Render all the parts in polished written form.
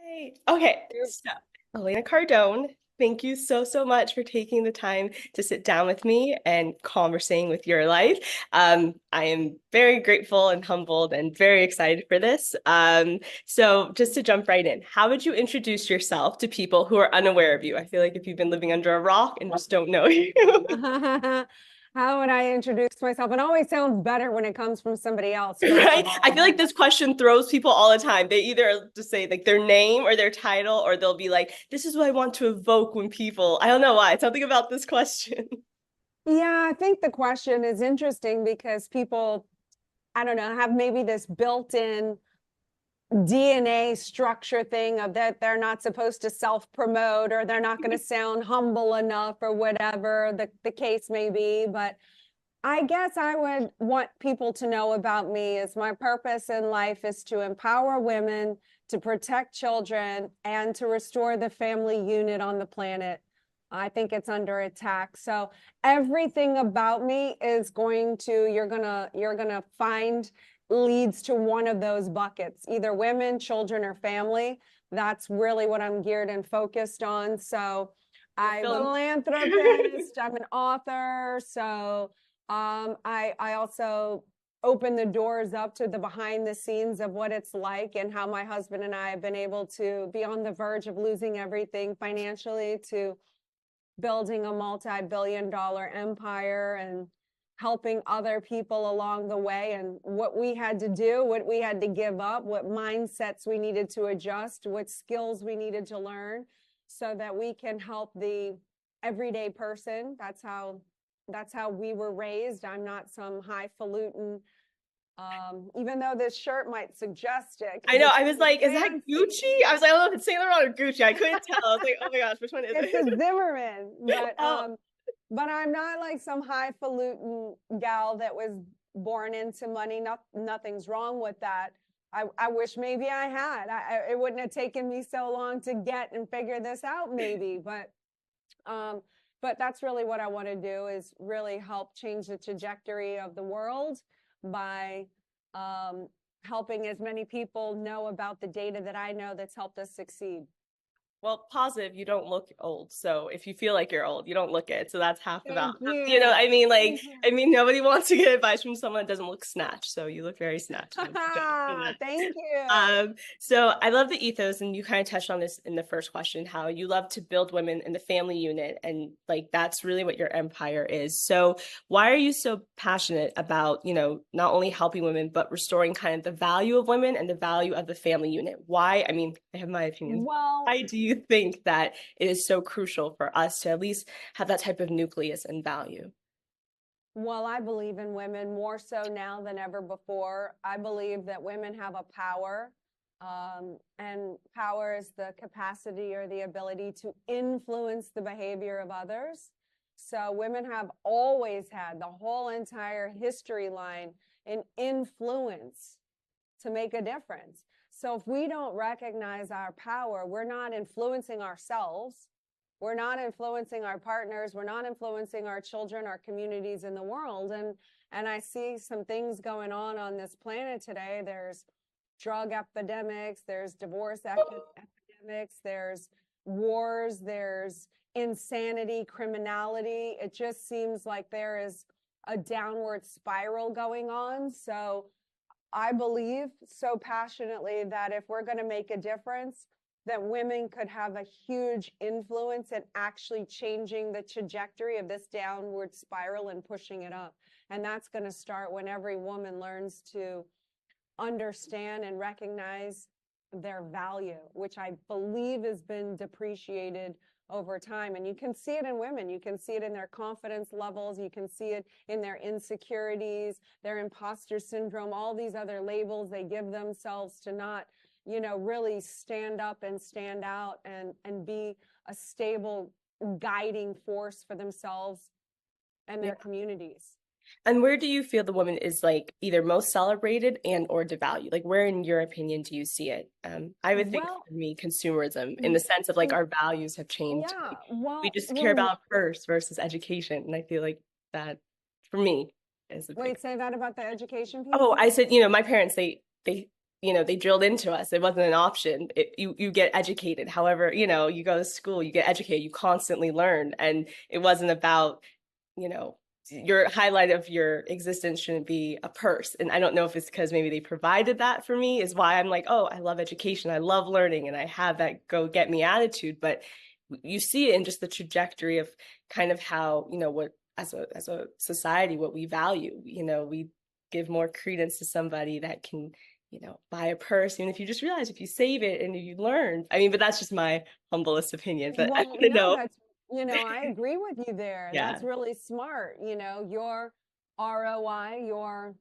Right. Okay, so Elena Cardone, thank you so much for taking the time to sit down with me and conversating with Yhorlife. I am very grateful and humbled and very excited for this. So just to jump right in, how would you introduce yourself to people who are unaware of you? I feel like if you've been living under a rock and just don't know you. How would I introduce myself? It always sounds better when it comes from somebody else, first Right? of all. I feel like this question throws people all the time. They either just say like their name or their title, or they'll be like, this is what I want to evoke when people, I don't know why, something about this question. Yeah, I think the question is interesting because people, I don't know, have maybe this built-in DNA structure thing of that they're not supposed to self-promote or they're not going to sound humble enough or whatever the case may be. But I guess I would want people to know about me is my purpose in life is to empower women, to protect children, and to restore the family unit on the planet. I think it's under attack. So everything about me is going to, you're gonna find leads to one of those buckets, either women, children, or family. That's really what I'm geared and focused on. So I'm a philanthropist, I'm an author, so I also open the doors up to the behind the scenes of what it's like and how my husband and I have been able to be on the verge of losing everything financially to building a multi-billion-dollar empire and helping other people along the way and what we had to do, what we had to give up, what mindsets we needed to adjust, what skills we needed to learn so that we can help the everyday person. That's how we were raised. I'm not some highfalutin, even though this shirt might suggest it. I know, I was It's like, is that fancy. Gucci? I was like, I don't know if it's Saint Laurent or Gucci. I couldn't tell. I was like, oh my gosh, which one is It's a it? Zimmerman, Oh, but I'm not like some highfalutin gal that was born into money. Nothing's wrong with that. I wish maybe I had. It wouldn't have taken me so long to get and figure this out, maybe. Um, but that's really what I want to do is really help change the trajectory of the world by um, helping as many people know about the data that I know that's helped us succeed. well, positive, you don't look old. So if you feel like you're old, you don't look it. So that's half the Thank battle. You know, you. I mean, like, Thank you. nobody wants to get advice from someone that doesn't look snatched. So you look very snatched. Thank you. So I love the ethos, and you kind of touched on this in the first question, how you love to build women in the family unit, and like that's really what your empire is. So why are you so passionate about, not only helping women, but restoring kind of the value of women and the value of the family unit? Why? I mean, I have my opinions. Well, Why do you think that it is so crucial for us to at least have that type of nucleus and value? well, I believe in women more so now than ever before. I believe that women have a power, and power is the capacity or the ability to influence the behavior of others. So women have always had the whole entire history line an influence to make a difference. So if we don't recognize our power, we're not influencing ourselves. We're not influencing our partners. We're not influencing our children, our communities in the world. And I see some things going on this planet today. There's drug epidemics, there's divorce epidemics, there's wars, there's insanity, criminality. It just seems like there is a downward spiral going on. So I believe so passionately that if we're going to make a difference, that women could have a huge influence in actually changing the trajectory of this downward spiral and pushing it up. And that's going to start when every woman learns to understand and recognize their value, which I believe has been depreciated over time. And you can see it in women. You can see it in their confidence levels. You can see it in their insecurities, their imposter syndrome, all these other labels they give themselves to not, really stand up and stand out and be a stable guiding force for themselves and their communities. And where do you feel the woman is like either most celebrated and or devalued? Like where in your opinion do you see it? I would think Well, for me, consumerism in the sense of like our values have changed. yeah, We well, just care we're about purse versus education. And I feel like that for me is a big. wait, say that about the education piece? Oh, I said, my parents, they they drilled into us. It wasn't an option. You get educated. However, you go to school, you get educated, you constantly learn. And it wasn't about, your highlight of your existence shouldn't be a purse. And I don't know if it's because maybe they provided that for me, is why I'm like, oh, I love education. I love learning, and I have that go get me attitude. But you see it in just the trajectory of kind of how, what as a society, what we value. We give more credence to somebody that can, buy a purse, even if you just realize if you save it and you learn. I mean, but that's just my humblest opinion. But I Well, want to no, know. that's, I agree with you there. Yeah. That's really smart. Your ROI, your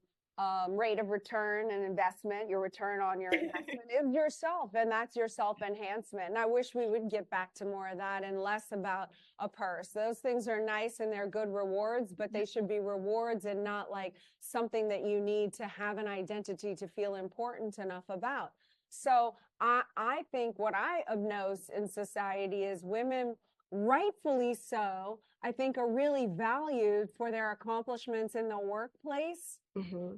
rate of return and investment, your return on your investment is yourself, and that's your self-enhancement. And I wish we would get back to more of that and less about a purse. Those things are nice and they're good rewards, but they should be rewards and not like something that you need to have an identity to feel important enough about. So I think what I have noticed in society is women, rightfully so, I think are really valued for their accomplishments in the workplace. Mm-hmm.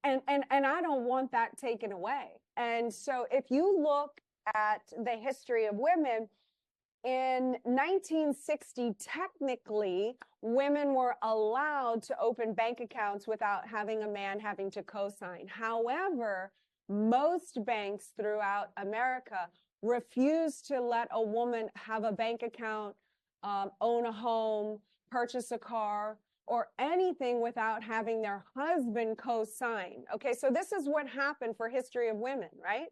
And I don't want that taken away. And so if you look at the history of women, in 1960, technically, women were allowed to open bank accounts without having a man having to co-sign. However, most banks throughout America refused to let a woman have a bank account, own a home, purchase a car, or anything without having their husband co-sign. Okay, so this is what happened for history of women, right?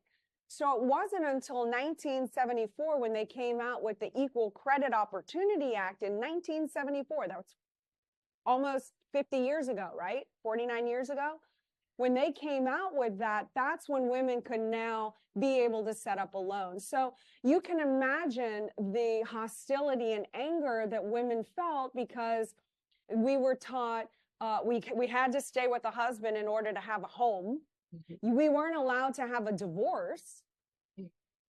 So it wasn't until 1974 when they came out with the Equal Credit Opportunity Act in 1974. That was almost 50 years ago, right? 49 years ago. When they came out with that, that's when women could now be able to set up a loan. So you can imagine the hostility and anger that women felt because we were taught we had to stay with a husband in order to have a home. Mm-hmm. We weren't allowed to have a divorce.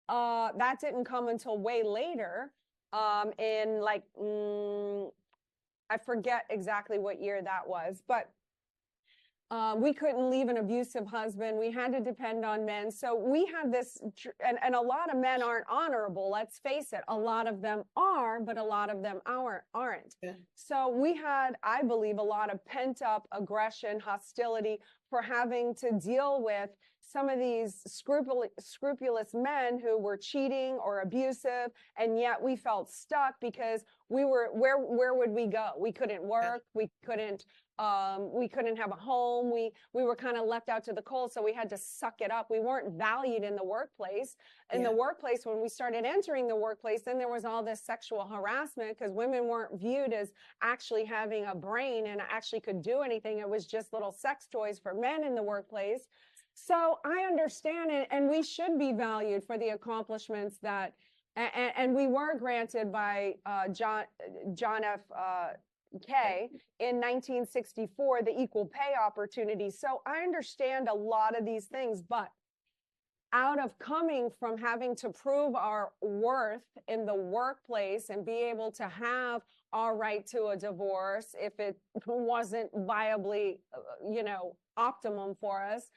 That didn't come until way later, in like, I forget exactly what year that was, but we couldn't leave an abusive husband. We had to depend on men. So we had this, and a lot of men aren't honorable. Let's face it. A lot of them are, but a lot of them aren't. Yeah. So we had, I believe, a lot of pent up aggression, hostility for having to deal with some of these scrupulous men who were cheating or abusive, and yet we felt stuck because we were, where would we go? We couldn't work. We couldn't have a home. We were kind of left out to the cold, so we had to suck it up. We weren't valued in the workplace. In the workplace, when we started entering the workplace, then there was all this sexual harassment because women weren't viewed as actually having a brain and actually could do anything. It was just little sex toys for men in the workplace. So I understand it, and we should be valued for the accomplishments that, and we were granted by John F. K in 1964, the equal pay opportunity. So I understand a lot of these things, but out of coming from having to prove our worth in the workplace and be able to have our right to a divorce if it wasn't viably, optimum for us,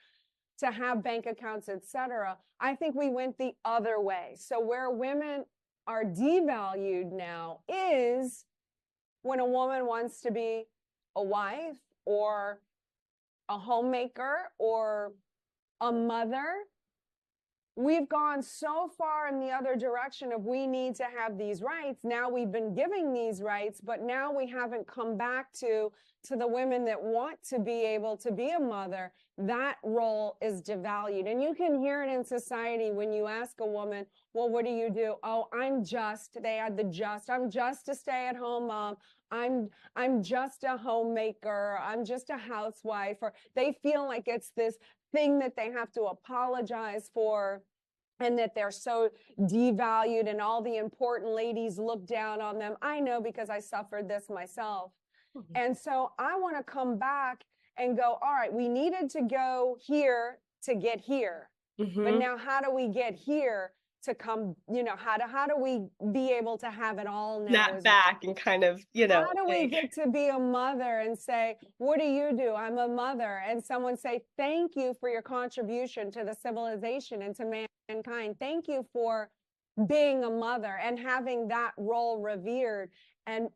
to have bank accounts, etc. I think we went the other way. So where women are devalued now is when a woman wants to be a wife or a homemaker or a mother. We've gone so far in the other direction of we need to have these rights. Now we've been giving these rights, but now we haven't come back to the women that want to be able to be a mother. That role is devalued. And you can hear it in society when you ask a woman, well, what do you do? Oh, they add the just, I'm just a stay-at-home mom. I'm just a homemaker. I'm just a housewife. Or they feel like it's this thing that they have to apologize for, and that they're so devalued and all the important ladies look down on them. I know because I suffered this myself. Mm-hmm. And so I want to come back and go, all right, we needed to go here to get here. Mm-hmm. But now how do we get here to come, how do we be able to have it all now Snap as back and kind of, how do we say, get to be a mother and say, what do you do? I'm a mother. And someone say, thank you for your contribution to the civilization and to mankind. Thank you for being a mother and having that role revered and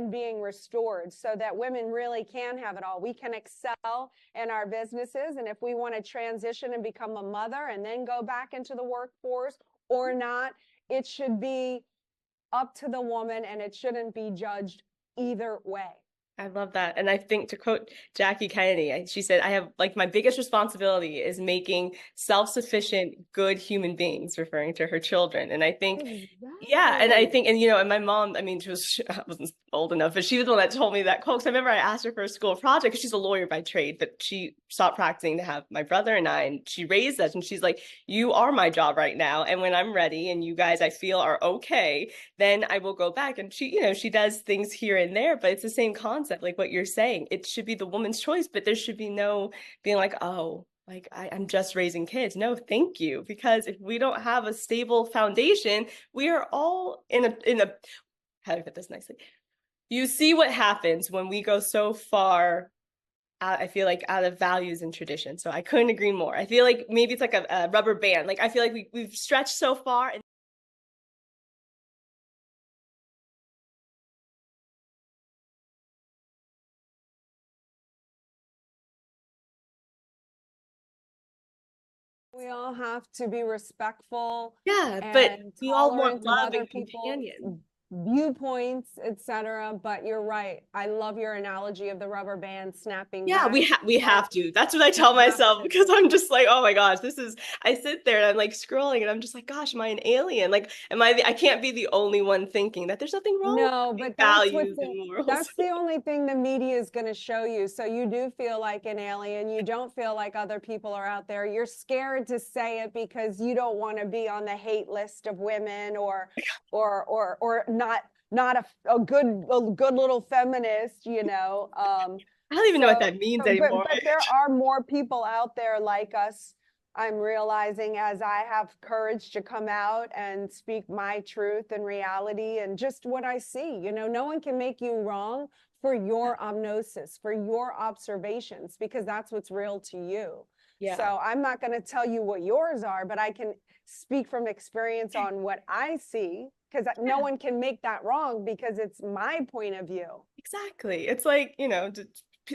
being restored so that women really can have it all. We can excel in our businesses. And if we want to transition and become a mother and then go back into the workforce or not, it should be up to the woman and it shouldn't be judged either way. I love that. And I think to quote Jackie Kennedy, she said, I have like my biggest responsibility is making self-sufficient, good human beings, referring to her children. And I think, yeah, and I Exactly. think, and my mom, I mean, I wasn't old enough, but she was the one that told me that quote. 'Cause I remember I asked her for a school project because she's a lawyer by trade, but she stopped practicing to have my brother and I, and she raised us. And she's like, you are my job right now. And when I'm ready and you guys, I feel are okay, then I will go back. And she does things here and there, but it's the same concept, like what you're saying. It should be the woman's choice, but there should be no being like, oh, like I'm just raising kids. No, thank you. Because if we don't have a stable foundation, we are all in a how do I put this nicely? You see what happens when we go so far out, I feel like out of values and tradition. So I couldn't agree more. I feel like maybe it's like a rubber band. Like I feel like we've stretched so far and We all have to be respectful yeah, but and we all want tolerant of love other and people's companion. viewpoints, etc. But you're right. I love your analogy of the rubber band snapping Yeah, back. we Like have to. That's what I we tell have myself to. because I'm just like, oh my gosh, I sit there and I'm like scrolling and I'm just like, gosh, am I an alien? Like, I can't be the only one thinking that there's nothing wrong with No, having but values and morals. that's the only thing the media is going to show you. So you do feel like an alien. You don't feel like other people are out there. You're scared to say it because you don't want to be on the hate list of women or not a good little feminist. I don't even know what So that means but anymore. but there are more people out there like us. I'm realizing as I have courage to come out and speak my truth and reality and just what I see. No one can make you wrong for your omnosis, for your observations, because that's what's real to you. Yeah. So I'm not going to tell you what yours are, but I can speak from experience on what I see, because no Yeah. one can make that wrong because it's my point of view. Exactly. It's like,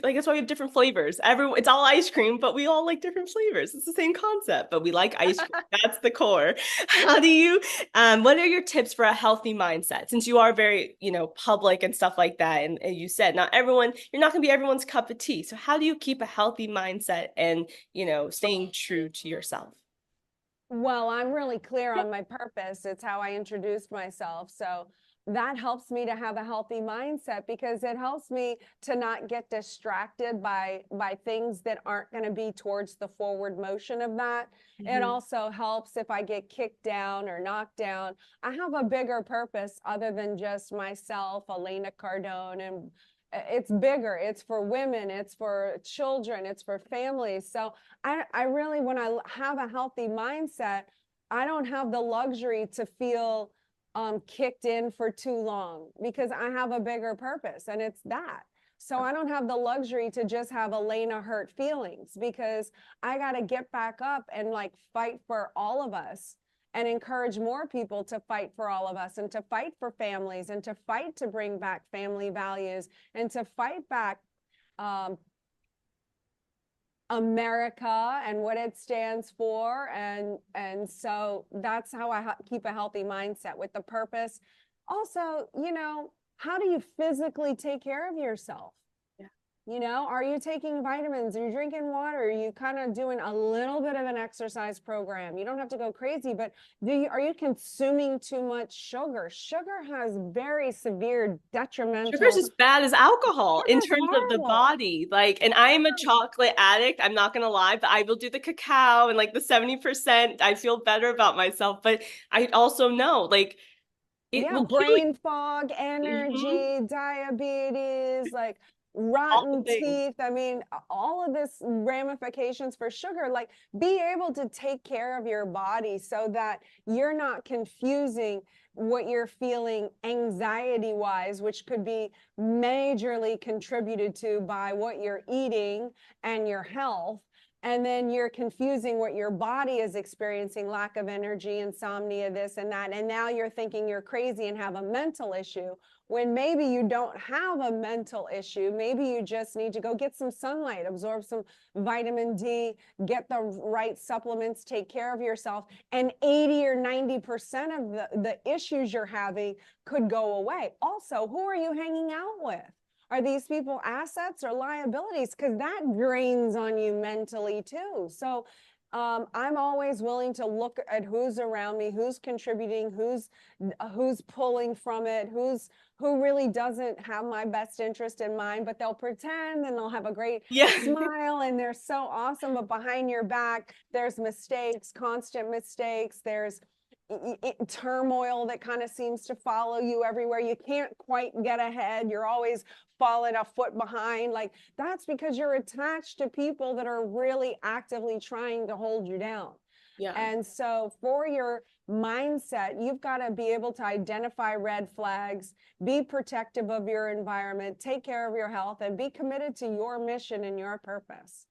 like that's why we have different flavors. It's all ice cream, but we all like different flavors. It's the same concept, but we like ice cream. That's the core. How do you, what are your tips for a healthy mindset? Since you are very, public and stuff like that. And you said you're not gonna be everyone's cup of tea. So how do you keep a healthy mindset and, staying true to yourself? Well, I'm really clear on my purpose. It's how I introduced myself. So that helps me to have a healthy mindset because it helps me to not get distracted by things that aren't going to be towards the forward motion of that. It Mhm. also helps if I get kicked down or knocked down. I have a bigger purpose other than just myself, Elena Cardone, and it's bigger. It's for women, it's for children, it's for families. So I really, when I have a healthy mindset, I don't have the luxury to feel kicked in for too long because I have a bigger purpose and it's that. So I don't have the luxury to just have Elena hurt feelings because I got to get back up and like fight for all of us and encourage more people to fight for all of us and to fight for families and to fight to bring back family values and to fight back um, America and what it stands for. And so that's how I keep a healthy mindset with the purpose. Also, how do you physically take care of yourself? Yeah. Are you taking vitamins? Are you drinking water? Are you kind of doing a little bit of an exercise program? You don't have to go crazy, but are you consuming too much sugar? Sugar has very severe Sugar's detrimental. as bad as alcohol in Sugar is terms of the horrible. body. Like, and I am a chocolate addict. I'm not gonna lie, but I will do the cacao and like the 70%. I feel better about myself. But I also know like it Yeah, will kill brain fog, you. Mhm. energy, diabetes, like All the rotten things. teeth. I mean, all of this ramifications for sugar. Like, be able to take care of your body so that you're not confusing what you're feeling anxiety wise, which could be majorly contributed to by what you're eating and your health. And then you're confusing what your body is experiencing, lack of energy, insomnia, this and that. And now you're thinking you're crazy and have a mental issue, when maybe you don't have a mental issue. Maybe you just need to go get some sunlight, absorb some vitamin D, get the right supplements, take care of yourself. And 80 or 90% of the issues you're having could go away. Also, who are you hanging out with? Are these people assets or liabilities? Because that drains on you mentally too. So I'm always willing to look at who's around me, who's contributing, who's pulling from it, who really doesn't have my best interest in mind, but they'll pretend and they'll have a great Yeah. smile and they're so awesome. But behind your back, there's mistakes, constant mistakes. There's turmoil that kind of seems to follow you everywhere. You can't quite get ahead. You're always falling a foot behind. Like, that's because you're attached to people that are really actively trying to hold you down. Yeah. And so for your mindset, you've got to be able to identify red flags, be protective of your environment, take care of your health, and be committed to your mission and your purpose.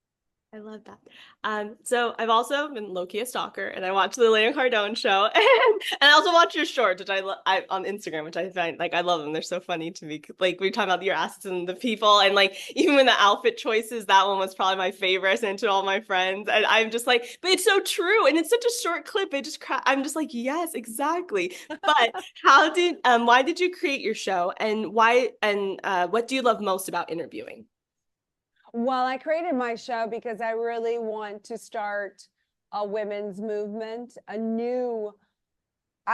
I love that. So I've also been low-key a stalker, and I watch the Elena Cardone show, and I also watch your shorts, which I on Instagram, which I find like I love them. They're so funny to me. Like we talk about your assets and the people, and like even when the outfit choices, that one was probably my favorite. I sent it to all my friends, and I'm just like, but it's so true, and it's such a short clip. It just I'm just like, yes, exactly. But why did you create your show, and what do you love most about interviewing? Well, I created my show because I really want to start a women's movement, I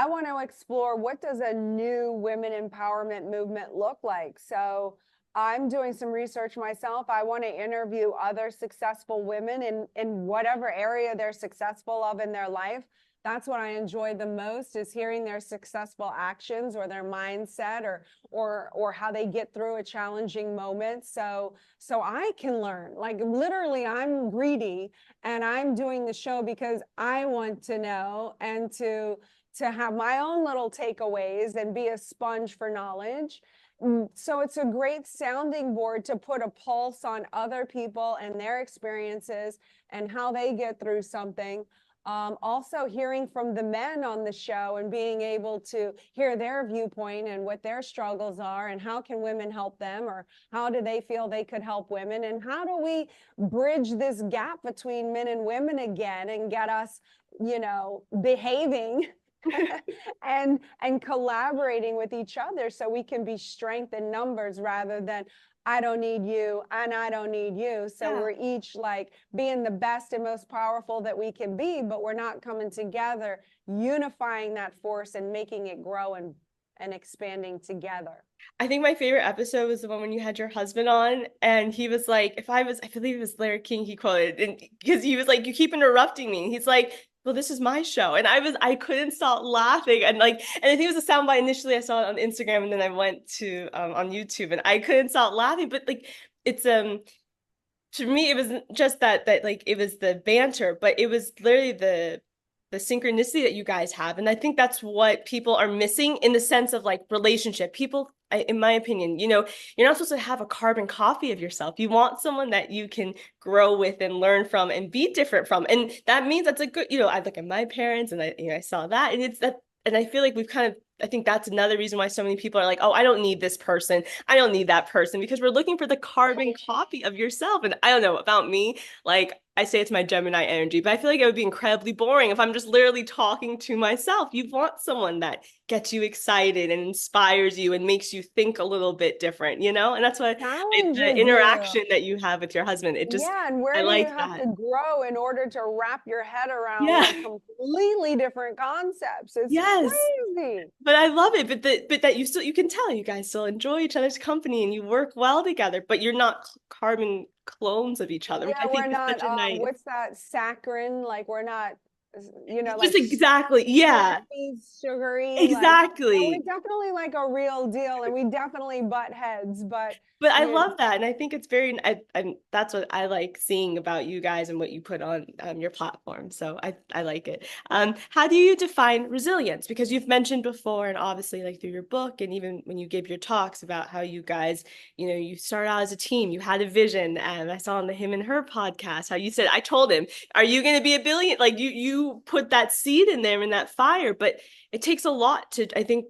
want to explore, what does a new women empowerment movement look like? So I'm doing some research myself. I want to interview other successful women in whatever area they're successful of in their life. That's what I enjoy the most, is hearing their successful actions or their mindset or how they get through a challenging moment. So I can learn. Like, literally, I'm greedy, and I'm doing the show because I want to know and to have my own little takeaways and be a sponge for knowledge. So it's a great sounding board to put a pulse on other people and their experiences and how they get through something. Also hearing from the men on the show and being able to hear their viewpoint and what their struggles are, and how can women help them, or how do they feel they could help women, and how do we bridge this gap between men and women again and get us, behaving and collaborating with each other, so we can be strength in numbers rather than I don't need you and I don't need you. So Yeah. we're each like being the best and most powerful that we can be, but we're not coming together, unifying that force and making it grow and expanding together. I think my favorite episode was the one when you had your husband on, and he was like, I believe it was Larry King he quoted, and because he was like, you keep interrupting me. He's like, well, this is my show. And I couldn't stop laughing. And I think it was a soundbite initially. I saw it on Instagram, and then I went to on YouTube, and I couldn't stop laughing. But like, it's to me, it wasn't just that like it was the banter, but it was literally the synchronicity that you guys have. And I think that's what people are missing in the sense of like relationship. People, in my opinion, you're not supposed to have a carbon copy of yourself. You want someone that you can grow with and learn from and be different from. And that means that's a good, I look at my parents, and I saw that, and it's that, and I feel like I think that's another reason why so many people are like, oh, I don't need this person. I don't need that person, because we're looking for the carbon copy of yourself. And I don't know about me, like I say it's my Gemini energy, but I feel like it would be incredibly boring if I'm just literally talking to myself. You want someone that gets you excited and inspires you and makes you think a little bit different, And that's what the Challenges you. interaction that you have with your husband, Yeah, and I where do you like have that. to grow in order to wrap your head around Yeah. like completely different concepts? It's Yes. crazy. But I love it. But that you can tell you guys still enjoy each other's company and you work well together, but you're not carbon clones of each other, which Yeah, I we're think is not, such a nice. what's that, saccharine? Like, we're not like Just exactly. Yeah, sugary, like, we're exactly. definitely like a real deal, and we definitely butt heads, but But I you love that, and I think it's very. And that's what I like seeing about you guys and what you put on your platform. So I like it. How do you define resilience? Because you've mentioned before, and obviously, like through your book, and even when you give your talks about how you guys, you start out as a team. You had a vision, and I saw on the Him and Her podcast how you said, I told him, "Are you going to be a billion?" Like you put that seed in there in that fire, but it takes a lot to. I think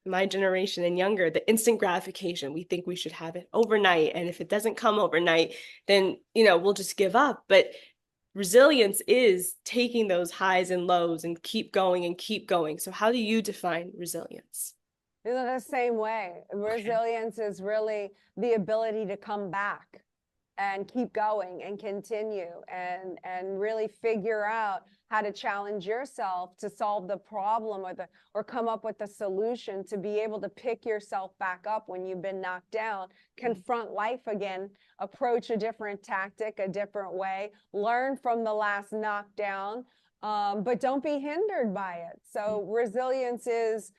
my generation and younger, the instant gratification. We think we should have it overnight. And if it doesn't come overnight, then, we'll just give up. But resilience is taking those highs and lows and keep going and keep going. So how do you define resilience? the same way. Okay. Resilience is really the ability to come back and keep going and continue and really figure out how to challenge yourself to solve the problem or come up with a solution to be able to pick yourself back up when you've been knocked down, confront life again, approach a different tactic, a different way, learn from the last knockdown, but don't be hindered by it. So resilience is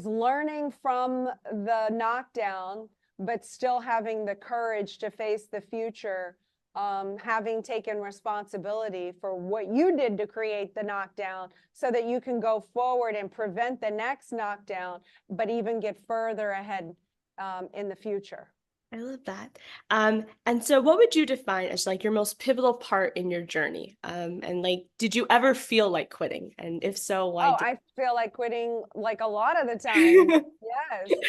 learning from the knockdown, but still having the courage to face the future, having taken responsibility for what you did to create the knockdown so that you can go forward and prevent the next knockdown, but even get further ahead in the future. I love that. And so what would you define as like your most pivotal part in your journey? And like, did you ever feel like quitting? And if so, why Oh, did I feel like quitting like a lot of the time. Yes.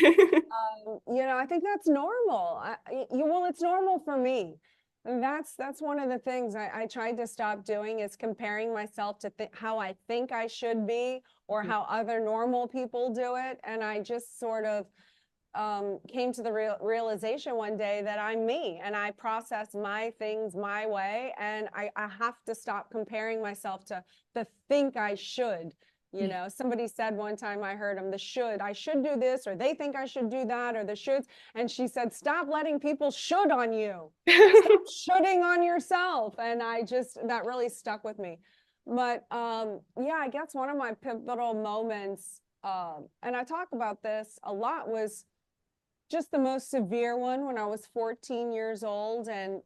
I think that's normal. Well, it's normal for me. And that's one of the things I tried to stop doing is comparing myself to how I think I should be or how other normal people do it. And I just sort of came to the realization one day that I'm me and I process my things my way. And I have to stop comparing myself to the think I should. Somebody said one time, I heard them, I should do this, or they think I should do that, or the shoulds. And she said, stop letting people should on you. Stop shoulding on yourself. And that really stuck with me. But yeah, I guess one of my pivotal moments, and I talk about this a lot, was just the most severe one when I was 14 years old and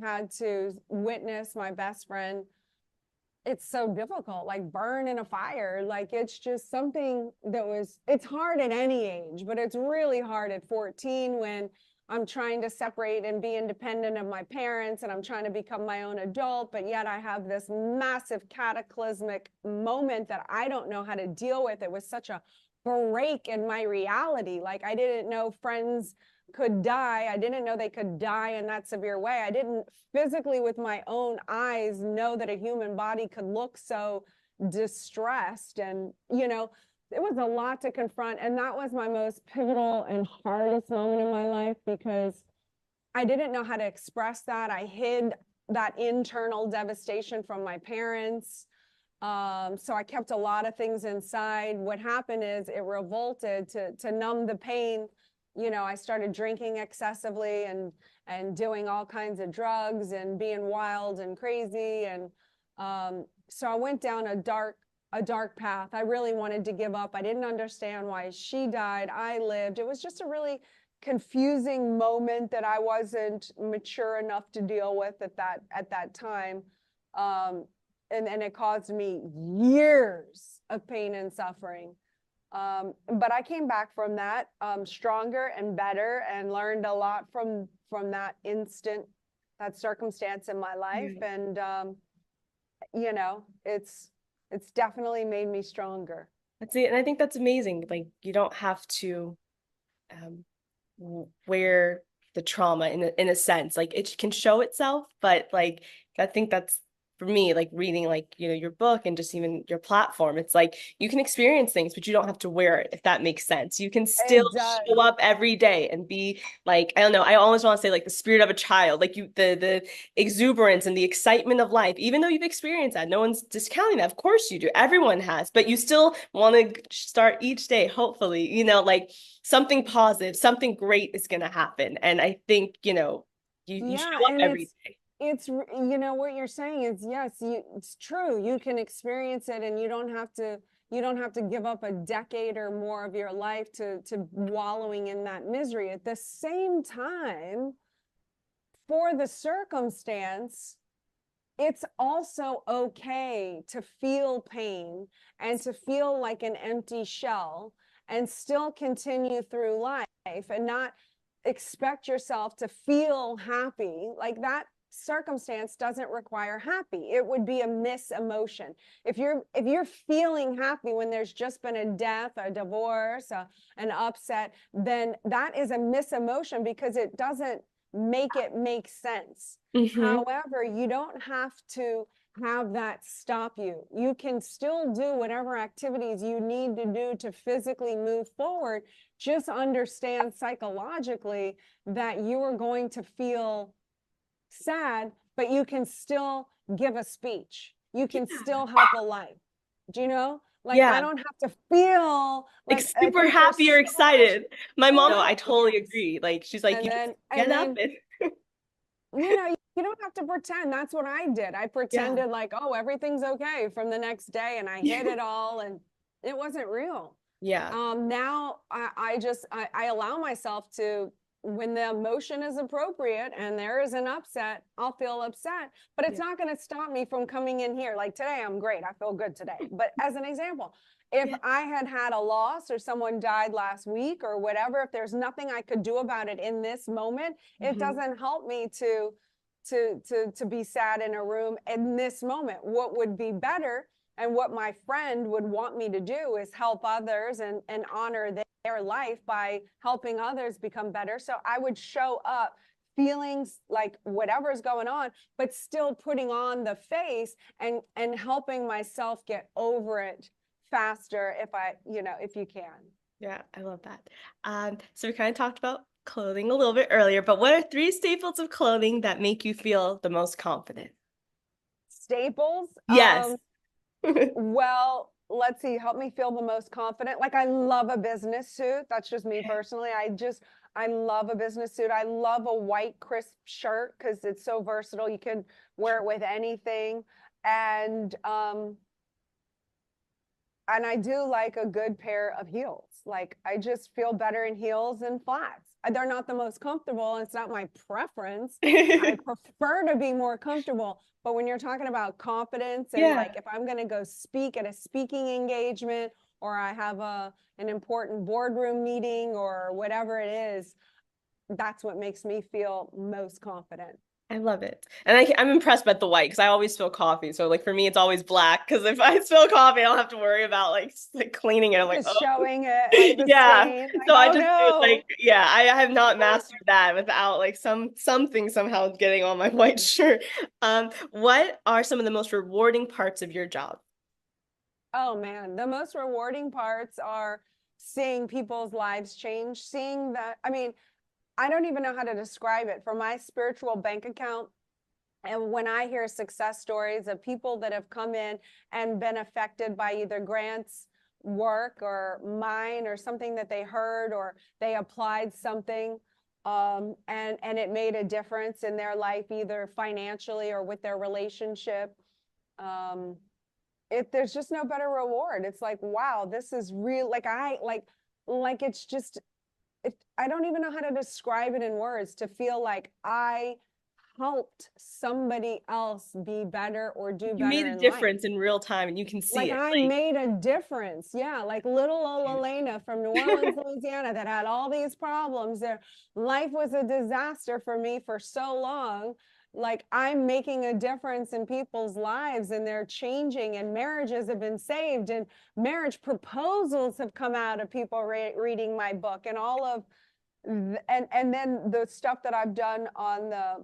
had to witness my best friend. It's so difficult, like burn in a fire. Like it's just something it's hard at any age, but it's really hard at 14 when I'm trying to separate and be independent of my parents and I'm trying to become my own adult, but yet I have this massive cataclysmic moment that I don't know how to deal with. It was such a break in my reality. Like I didn't know friends could die. I didn't know they could die in that severe way. I didn't physically with my own eyes know that a human body could look so distressed. And, it was a lot to confront. And that was my most pivotal and hardest moment in my life because I didn't know how to express that. I hid that internal devastation from my parents. So I kept a lot of things inside. What happened is it revolted to numb the pain. I started drinking excessively and doing all kinds of drugs and being wild and crazy. And so I went down a dark path. I really wanted to give up. I didn't understand why she died. I lived. It was just a really confusing moment that I wasn't mature enough to deal with at that time. And it caused me years of pain and suffering. But I came back from that stronger and better and learned a lot from that circumstance in my life. Yeah. And, it's definitely made me stronger. That's it. And I think that's amazing. Like you don't have to wear the trauma in a sense. Like it can show itself, but like I think that's for me, like reading like your book and just even your platform. It's like you can experience things, but you don't have to wear it, if that makes sense. You can still It show does. up every day and be like, I don't know, I always want to say like the spirit of a child, like the exuberance and the excitement of life, even though you've experienced that. No one's discounting that. Of course you do. Everyone has, but you still want to start each day, hopefully, like something positive, something great is going to happen. And I think, you Yeah, show up and every it's day. you know, what you're saying is, yes, it's true. You can experience it, and you don't have to give up a decade or more of your life to wallowing in that misery. At the same time, for the circumstance, it's also okay to feel pain and to feel like an empty shell and still continue through life and not expect yourself to feel happy. Like, that circumstance doesn't require happy. It would be a miss emotion. If you're feeling happy when there's just been a death, a divorce, an upset, then that is a miss emotion because it doesn't make it make sense. Mm-hmm. However, you don't have to have that stop you. You can still do whatever activities you need to do to physically move forward. Just understand psychologically that you are going to feel sad, but you can still give a speech. You can still help a life. Do you know? Like, I Yeah. don't have to feel Like like, I super think happy there's or so much. excited. My mom, no, I totally Yes. agree. Like she's like, And you then, just get up and you know, you don't have to pretend. That's what I did. I yeah. pretended like, oh, everything's okay from the next day, and I hid it all, and it wasn't real. Yeah. Now I allow myself to, when the emotion is appropriate and there is an upset, I'll feel upset, but it's Yeah. not going to stop me from coming in here. Like today, I'm great. I feel good today. But as an example, if Yeah. I had had a loss or someone died last week or whatever, if there's nothing I could do about it in this moment, it Mm-hmm. doesn't help me to be sad in a room in this moment. What would be better, and what my friend would want me to do, is help others and honor their life by helping others become better. So I would show up feelings like whatever's going on, but still putting on the face and helping myself get over it faster if you can. Yeah, I love that. So we kind of talked about clothing a little bit earlier, but what are 3 staples of clothing that make you feel the most confident? Staples. Yes. Well, let's see, help me feel the most confident. Like, I love a business suit. That's just me personally. I love a business suit. I love a white crisp shirt because it's so versatile. You can wear it with anything. And I do like a good pair of heels. Like, I just feel better in heels and flats. They're not the most comfortable. And it's not my preference. I prefer to be more comfortable. But when you're talking about confidence and Yeah. like, if I'm going to go speak at a speaking engagement, or I have an important boardroom meeting or whatever it is, that's what makes me feel most confident. I love it. And I'm impressed by the white because I always spill coffee. So like for me, it's always black because if I spill coffee, I don't have to worry about like cleaning it. I'm like, Just oh, showing it like the yeah. stain, like, So I oh just do it like, no. yeah, I have not mastered that without like something somehow getting on my white shirt. What are some of the most rewarding parts of your job? Oh man, the most rewarding parts are seeing people's lives change, seeing that. I mean, I don't even know how to describe it. For my spiritual bank account, and when I hear success stories of people that have come in and been affected by either grants, work, or mine, or something that they heard, or they applied something, and it made a difference in their life, either financially or with their relationship. Um, there's just no better reward. It's like, wow, this is real. Like it's just, I don't even know how to describe it in words, to feel like I helped somebody else be better or do You made better a in life. difference in real time and you can see Like, it. I Like, made a difference. Yeah, like little old Elena from New Orleans, Louisiana, that had all these problems. Their life was a disaster for me for so long. Like, I'm making a difference in people's lives, and they're changing, and marriages have been saved, and marriage proposals have come out of people reading my book, and all of and then the stuff that I've done on the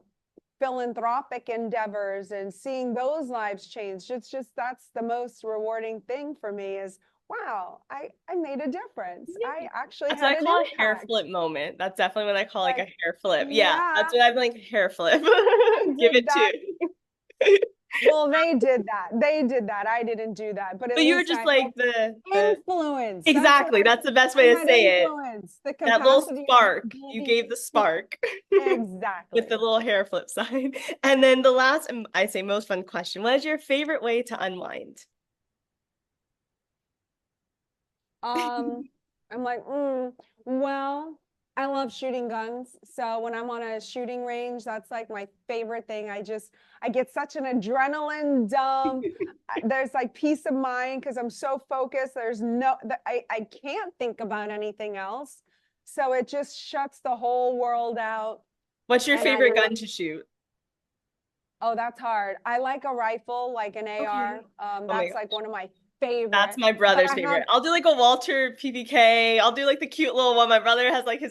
philanthropic endeavors and seeing those lives change. It's just, that's the most rewarding thing for me, is wow, I made a difference. I actually that's what had I an call a hair impact. flip moment. That's definitely what I call like a Like, hair flip. Yeah, yeah, that's what I'm like, hair flip. I Give did it that. to. Well, they did that. They did that. I didn't do that, but at But you were least just I like had the influence. That's what exactly. That's the best way I to had say it. influence, the That little capacity or the spark. You ability gave the to spark with the exactly. little hair flip sign. And then the last, and I say most fun question, what is your favorite way to unwind? Um, I'm like, well, I love shooting guns. So when I'm on a shooting range, that's like my favorite thing. I get such an adrenaline dump. There's like peace of mind because I'm so focused. I can't think about anything else. So it just shuts the whole world out. What's your And favorite gun to shoot? oh, that's hard. I like a rifle, like an AR. Okay. Oh my That's God. like one of my That's favorite. my But brother's I have favorite. I'll do like a Walter PPK. I'll do like the cute little one. My brother has like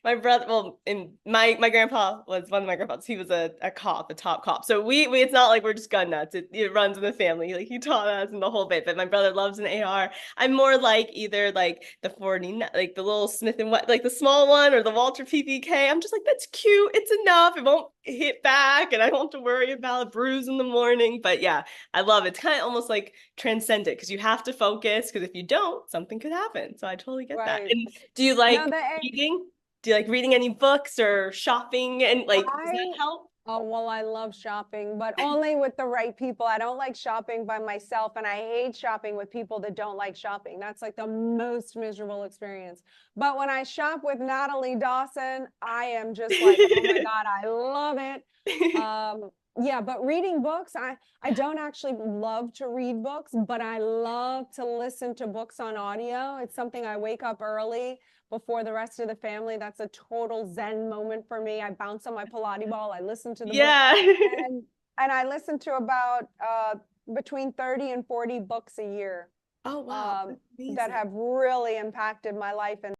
my brother. Well, in my grandpa was one of my grandpas. He was a cop, a top cop. So we it's not like we're just gun nuts. It runs in the family. Like he taught us and the whole bit. But my brother loves an AR. I'm more like either like the 40, like the little Smith and Wesson, like the small one, or the Walter PPK. I'm just like that's cute. It's enough. It won't hit back, and I don't have to worry about a bruise in the morning. But yeah, I love it. It's kind of almost like transcend it because you have to focus because if you don't, something could happen. So I totally get that. right. And do you No, like reading? Do you like reading any books or shopping? And like, does that I help? oh well, I love shopping, but only with the right people. I don't like shopping by myself, and I hate shopping with people that don't like shopping. That's like the most miserable experience. But when I shop with Natalie Dawson, I am just like, oh my God, I love it. Yeah, but reading books, I don't actually love to read books, but I love to listen to books on audio. It's something I wake up early before the rest of the family. That's a total Zen moment for me. I bounce on my Pilates ball, I listen to the book, Yeah. and I listen to about between 30 and 40 books a year Oh wow, um, that's that amazing. have really impacted my life. And